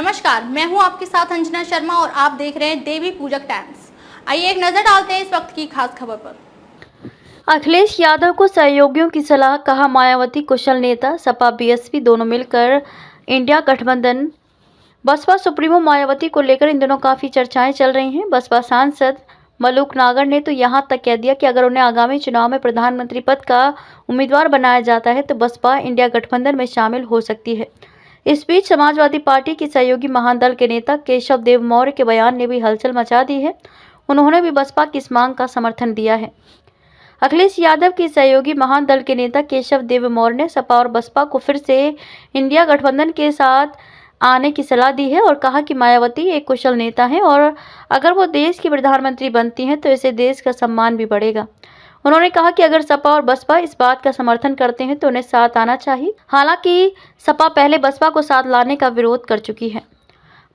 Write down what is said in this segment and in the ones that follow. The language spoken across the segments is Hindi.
नमस्कार, मैं हूं आपके साथ अंजना शर्मा और आप देख रहे हैं देवी पूजक टाइम्स। आइए एक नजर डालते हैं इस वक्त की खास खबर पर। अखिलेश यादव को सहयोगियों की सलाह, कहा मायावती कुशल नेता, सपा बीएसपी दोनों मिलकर इंडिया गठबंधन। बसपा सुप्रीमो मायावती को लेकर इन दिनों काफ़ी चर्चाएं चल रही हैं। बसपा सांसद मलूक नागर ने तो यहां तक कह दिया कि अगर उन्हें आगामी चुनाव में प्रधानमंत्री पद का उम्मीदवार बनाया जाता है तो बसपा इंडिया गठबंधन में शामिल हो सकती है। इस बीच समाजवादी पार्टी की सहयोगी महादल के नेता केशव देव मौर्य के बयान ने भी हलचल मचा दी है। उन्होंने भी बसपा की इस मांग का समर्थन दिया है। अखिलेश यादव की सहयोगी महादल के नेता केशव देव मौर्य ने सपा और बसपा को फिर से इंडिया गठबंधन के साथ आने की सलाह दी है और कहा कि मायावती एक कुशल नेता हैं और अगर वो देश की प्रधानमंत्री बनती हैं तो इससे देश का सम्मान भी बढ़ेगा। उन्होंने कहा कि अगर सपा और बसपा इस बात का समर्थन करते हैं तो उन्हें साथ आना चाहिए। हालांकि सपा पहले बसपा को साथ लाने का विरोध कर चुकी है।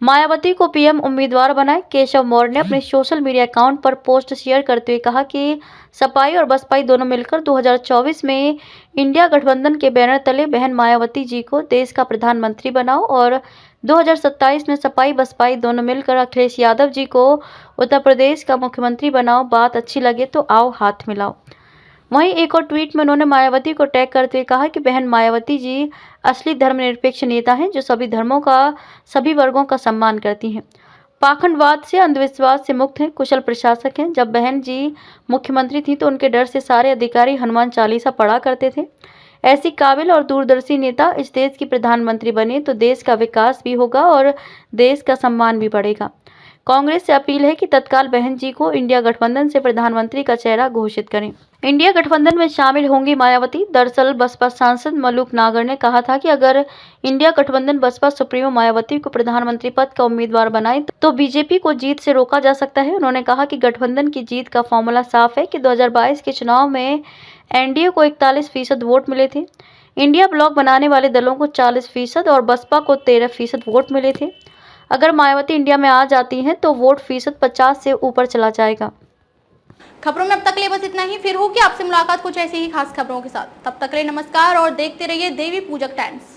मायावती को पीएम उम्मीदवार बनाए, केशव मौर्य ने अपने सोशल मीडिया अकाउंट पर पोस्ट शेयर करते हुए कहा कि सपाई और बसपाई दोनों मिलकर 2024 में इंडिया गठबंधन के बैनर तले बहन मायावती जी को देश का प्रधानमंत्री बनाओ और 2027 में सपाई बसपाई दोनों मिलकर अखिलेश यादव जी को उत्तर प्रदेश का मुख्यमंत्री बनाओ। बात अच्छी लगे तो आओ हाथ मिलाओ। वहीं एक और ट्वीट में उन्होंने मायावती को टैग करते हुए कहा कि बहन मायावती जी असली धर्मनिरपेक्ष नेता हैं जो सभी धर्मों का, सभी वर्गों का सम्मान करती हैं, पाखंडवाद से, अंधविश्वास से मुक्त हैं, कुशल प्रशासक हैं। जब बहन जी मुख्यमंत्री थी तो उनके डर से सारे अधिकारी हनुमान चालीसा पढ़ा करते थे। ऐसी काबिल और दूरदर्शी नेता इस देश की प्रधानमंत्री बने तो देश का विकास भी होगा और देश का सम्मान भी बढ़ेगा। कांग्रेस से अपील है कि तत्काल बहन जी को इंडिया गठबंधन से प्रधानमंत्री का चेहरा घोषित करें। इंडिया गठबंधन में शामिल होंगी मायावती। दरअसल बसपा सांसद मलूक नागर ने कहा था कि अगर इंडिया गठबंधन बसपा सुप्रीमो मायावती को प्रधानमंत्री पद का उम्मीदवार बनाए तो बीजेपी को जीत से रोका जा सकता है। उन्होंने कहा कि गठबंधन की जीत का फॉर्मूला साफ है कि 2022 के चुनाव में एनडीए को 41% वोट मिले थे, इंडिया ब्लॉक बनाने वाले दलों को 40% और बसपा को 13% वोट मिले थे। अगर मायावती इंडिया में आ जाती हैं तो वोट फीसद 50 से ऊपर चला जाएगा। खबरों में अब तक लिए बस इतना ही। फिर होगी आपसे मुलाकात कुछ ऐसी ही खास खबरों के साथ। तब तक के लिए नमस्कार और देखते रहिए देवी पूजक टाइम्स।